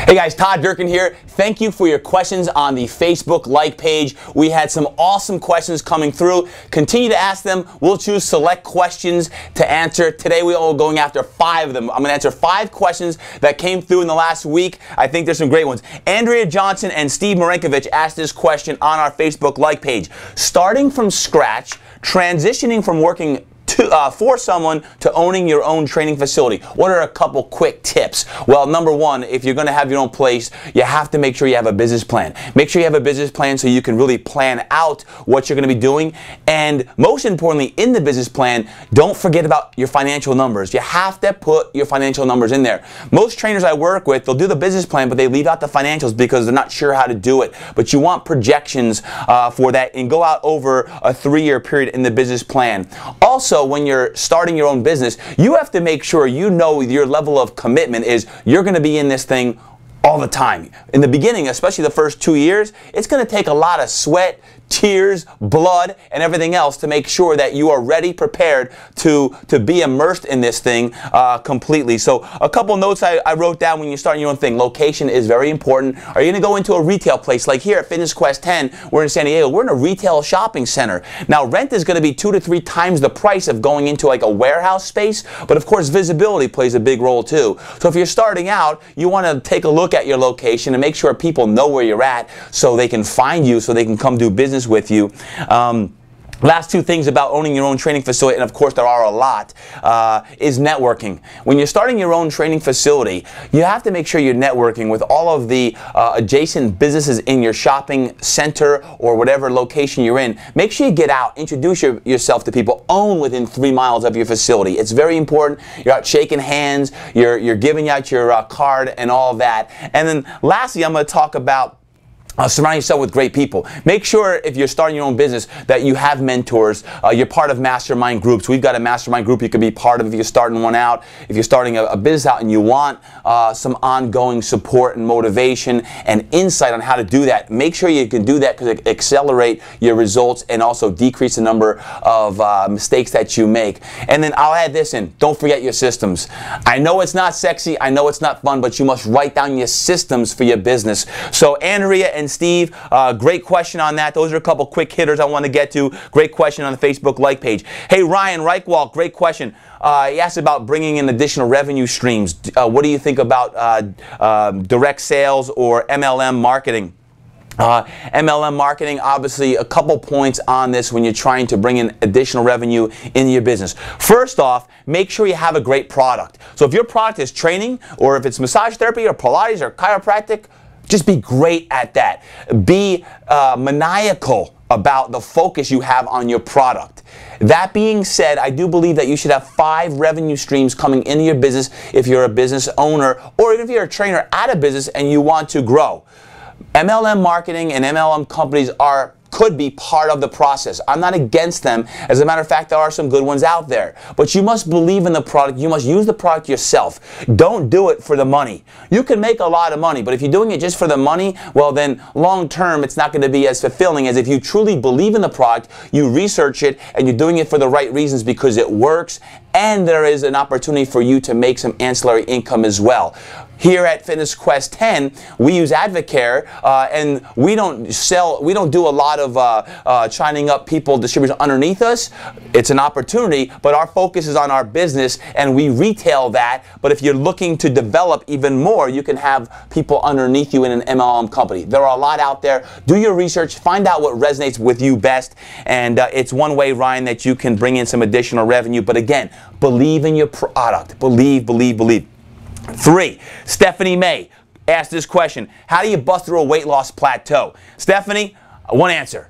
Hey guys, Todd Durkin here. Thank you for your questions on the Facebook like page. We had some awesome questions coming through. Continue to ask them. We'll choose select questions to answer. Today we are going after 5 of them. I'm going to answer 5 questions that came through in the last week. I think there's some great ones. Andrea Johnson and Steve Marinkovich asked this question on our Facebook like page. Starting from scratch, transitioning from working for someone to owning your own training facility. What are a couple quick tips? Well, number one, if you're going to have your own place, you have to make sure you have a business plan. Make sure you have a business plan so you can really plan out what you're going to be doing. And most importantly, in the business plan, don't forget about your financial numbers. You have to put your financial numbers in there. Most trainers I work with, they'll do the business plan, but they leave out the financials because they're not sure how to do it. But you want projections for that and go out over a 3-year period in the business plan. Also, when you're starting your own business, you have to make sure you know your level of commitment is you're going to be in this thing all the time. In the beginning, especially the first 2 years, it's going to take a lot of sweat, tears, blood, and everything else to make sure that you are ready, prepared to be immersed in this thing completely. So a couple notes I wrote down when you're starting your own thing. Location is very important. Are you going to go into a retail place? Like here at Fitness Quest 10, we're in San Diego. We're in a retail shopping center. Now, rent is going to be 2 to 3 times the price of going into like a warehouse space, but of course, visibility plays a big role too. So if you're starting out, you want to take a look at your location and make sure people know where you're at so they can find you, so they can come do business with you. Last 2 things about owning your own training facility, and of course there are a lot, is networking. When you're starting your own training facility, you have to make sure you're networking with all of the adjacent businesses in your shopping center or whatever location you're in. Make sure you get out, introduce yourself to people, own within 3 miles of your facility. It's very important. You're out shaking hands, you're giving out your card and all of that. And then lastly, I'm going to talk about surround yourself with great people. Make sure if you're starting your own business that you have mentors. You're part of mastermind groups. We've got a mastermind group you can be part of if you're starting one out. If you're starting a business out and you want some ongoing support and motivation and insight on how to do that, make sure you can do that because it accelerate your results and also decrease the number of mistakes that you make. And then I'll add this in. Don't forget your systems. I know it's not sexy. I know it's not fun, but you must write down your systems for your business. So Andrea and Steve, great question on that. Those are a couple quick hitters I want to get to. Great question on the Facebook like page. Hey, Ryan Reichwald, great question. He asked about bringing in additional revenue streams. What do you think about direct sales or MLM marketing? MLM marketing, obviously a couple points on this when you're trying to bring in additional revenue into your business. First off, make sure you have a great product. So if your product is training, or if it's massage therapy or Pilates or chiropractic, just be great at that. Be maniacal about the focus you have on your product. That being said, I do believe that you should have 5 revenue streams coming into your business if you're a business owner, or even if you're a trainer at a business and you want to grow. MLM marketing and MLM companies could be part of the process. I'm not against them. As a matter of fact, there are some good ones out there. But you must believe in the product. You must use the product yourself. Don't do it for the money. You can make a lot of money, but if you're doing it just for the money, well then long term it's not going to be as fulfilling as if you truly believe in the product, you research it, and you're doing it for the right reasons because it works, and there is an opportunity for you to make some ancillary income as well. Here at Fitness Quest 10, we use Advocare, and we don't do a lot of signing up people, distributors underneath us. It's an opportunity, but our focus is on our business, and we retail that. But if you're looking to develop even more, you can have people underneath you in an MLM company. There are a lot out there. Do your research, find out what resonates with you best, and it's one way, Ryan, that you can bring in some additional revenue. But again, believe in your product. Believe, believe, believe. 3, Stephanie May asked this question. How do you bust through a weight loss plateau? Stephanie, one answer.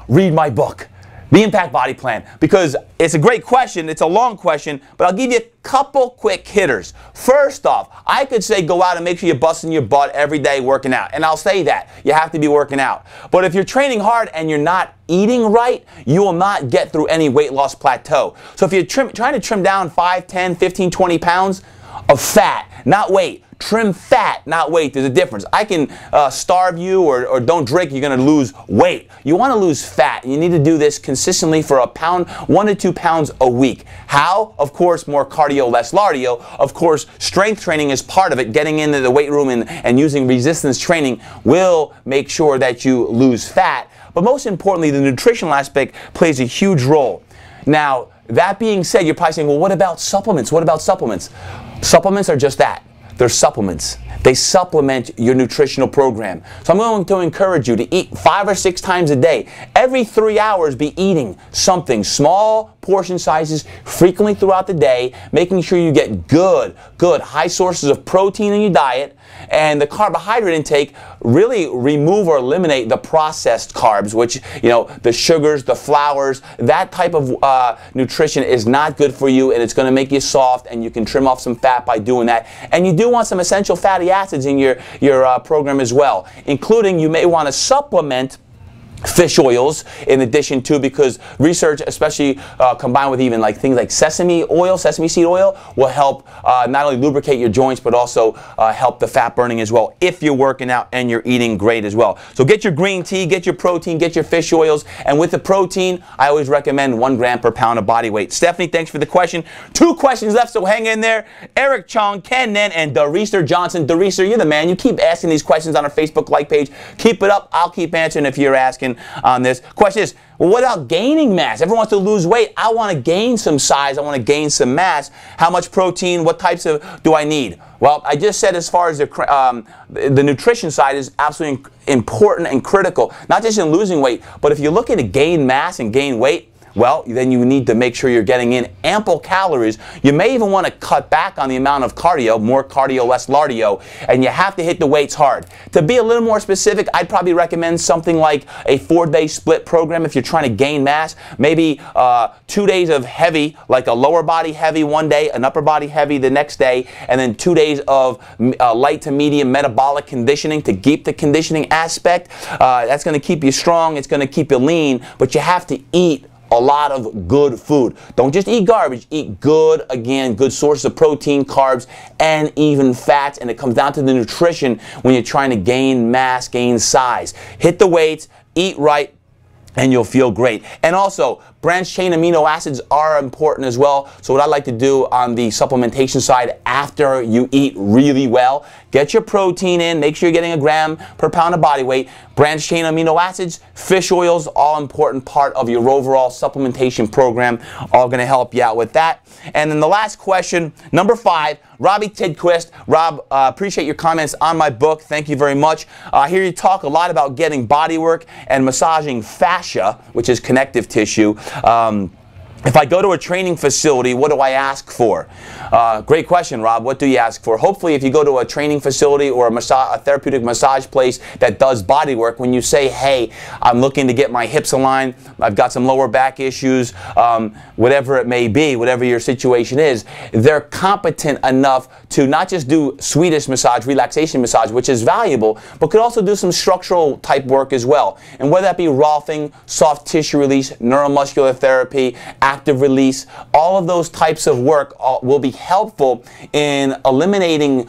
Read my book, The Impact Body Plan, because it's a great question. It's a long question, but I'll give you a couple quick hitters. First off, I could say go out and make sure you're busting your butt every day working out. And I'll say that. You have to be working out. But if you're training hard and you're not eating right, you will not get through any weight loss plateau. So if you're trying to trim down 5, 10, 15, 20 pounds, of fat, not weight. Trim fat, not weight. There's a difference. I can starve you or don't drink, you're going to lose weight. You want to lose fat. You need to do this consistently for a pound, 1 to 2 pounds a week. How? Of course, more cardio, less cardio. Of course, strength training is part of it. Getting into the weight room and using resistance training will make sure that you lose fat. But most importantly, the nutritional aspect plays a huge role. Now, that being said, you're probably saying, well, what about supplements? What about supplements? Supplements are just that. They're supplements. They supplement your nutritional program. So I'm going to encourage you to eat 5 or 6 times a day. Every 3 hours, be eating something, small portion sizes, frequently throughout the day, making sure you get good, high sources of protein in your diet, and the carbohydrate intake, really remove or eliminate the processed carbs, which, you know, the sugars, the flours, that type of nutrition is not good for you, and it's going to make you soft, and you can trim off some fat by doing that. And you do want some essential fatty acids in your program as well, including you may want to supplement fish oils in addition to, because research, especially combined with even like things like sesame oil, sesame seed oil, will help not only lubricate your joints but also help the fat burning as well if you're working out and you're eating great as well. So get your green tea, get your protein, get your fish oils, and with the protein, I always recommend 1 gram per pound of body weight. Stephanie, thanks for the question. 2 questions left, so hang in there. Eric Chong, Ken Nen, and Dereester Johnson. Dereester, you're the man. You keep asking these questions on our Facebook like page. Keep it up. I'll keep answering if you're asking on this. Question is, well, what about gaining mass? Everyone wants to lose weight. I want to gain some size. I want to gain some mass. How much protein? What types of do I need? Well, I just said as far as the nutrition side is absolutely important and critical, not just in losing weight, but if you're looking to gain mass and gain weight, well, then you need to make sure you're getting in ample calories. You may even want to cut back on the amount of cardio, more cardio, less cardio, and you have to hit the weights hard. To be a little more specific, I'd probably recommend something like a 4-day split program if you're trying to gain mass. Maybe 2 days of heavy, like a lower body heavy one day, an upper body heavy the next day, and then 2 days of light to medium metabolic conditioning to keep the conditioning aspect. That's going to keep you strong. It's going to keep you lean, but you have to eat a lot of good food. Don't just eat garbage. Eat good, again, good sources of protein, carbs, and even fats. And it comes down to the nutrition when you're trying to gain mass, gain size. Hit the weights, eat right, and you'll feel great. And also, branched chain amino acids are important as well. So what I like to do on the supplementation side after you eat really well, get your protein in, make sure you're getting 1 gram per pound of body weight. Branched chain amino acids, fish oils, all important part of your overall supplementation program, all going to help you out with that. And then the last question, number 5, Robbie Tidquist. Rob, appreciate your comments on my book. Thank you very much. I hear you talk a lot about getting body work and massaging fascia, which is connective tissue. If I go to a training facility, what do I ask for? Great question, Rob. What do you ask for? Hopefully, if you go to a training facility or a therapeutic massage place that does body work, when you say, hey, I'm looking to get my hips aligned, I've got some lower back issues, whatever it may be, whatever your situation is, they're competent enough to not just do Swedish massage, relaxation massage, which is valuable, but could also do some structural type work as well. And whether that be Rolfing, soft tissue release, neuromuscular therapy, active release, all of those types of work will be helpful in eliminating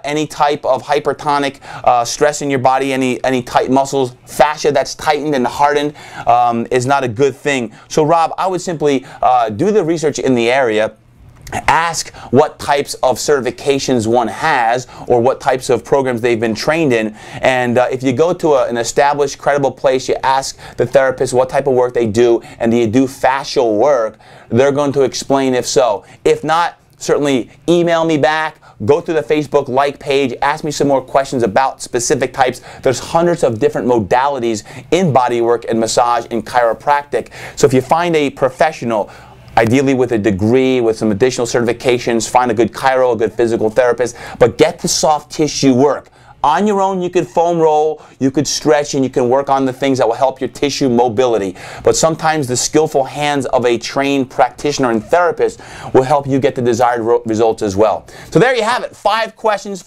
any type of hypertonic stress in your body, any tight muscles. Fascia that's tightened and hardened is not a good thing. So Rob, I would simply do the research in the area, ask what types of certifications one has or what types of programs they've been trained in, and if you go to an established, credible place, you ask the therapist what type of work they do, and do you do fascial work, they're going to explain if so. If not, certainly email me back, go to the Facebook like page, ask me some more questions about specific types. There's hundreds of different modalities in bodywork and massage and chiropractic. So if you find a professional, ideally with a degree, with some additional certifications, find a good chiro, a good physical therapist, but get the soft tissue work On your own, you could foam roll, you could stretch, and you can work on the things that will help your tissue mobility. But sometimes the skillful hands of a trained practitioner and therapist will help you get the desired results as well. So there you have it. 5 questions,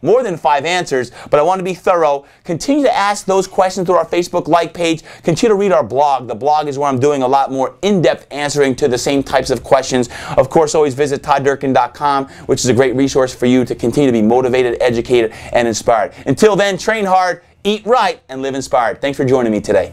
more than 5 answers, but I want to be thorough. Continue to ask those questions through our Facebook like page. Continue to read our blog. The blog is where I'm doing a lot more in-depth answering to the same types of questions. Of course, always visit todddurkin.com, which is a great resource for you to continue to be motivated, educated, and inspired. Until then, train hard, eat right, and live inspired. Thanks for joining me today.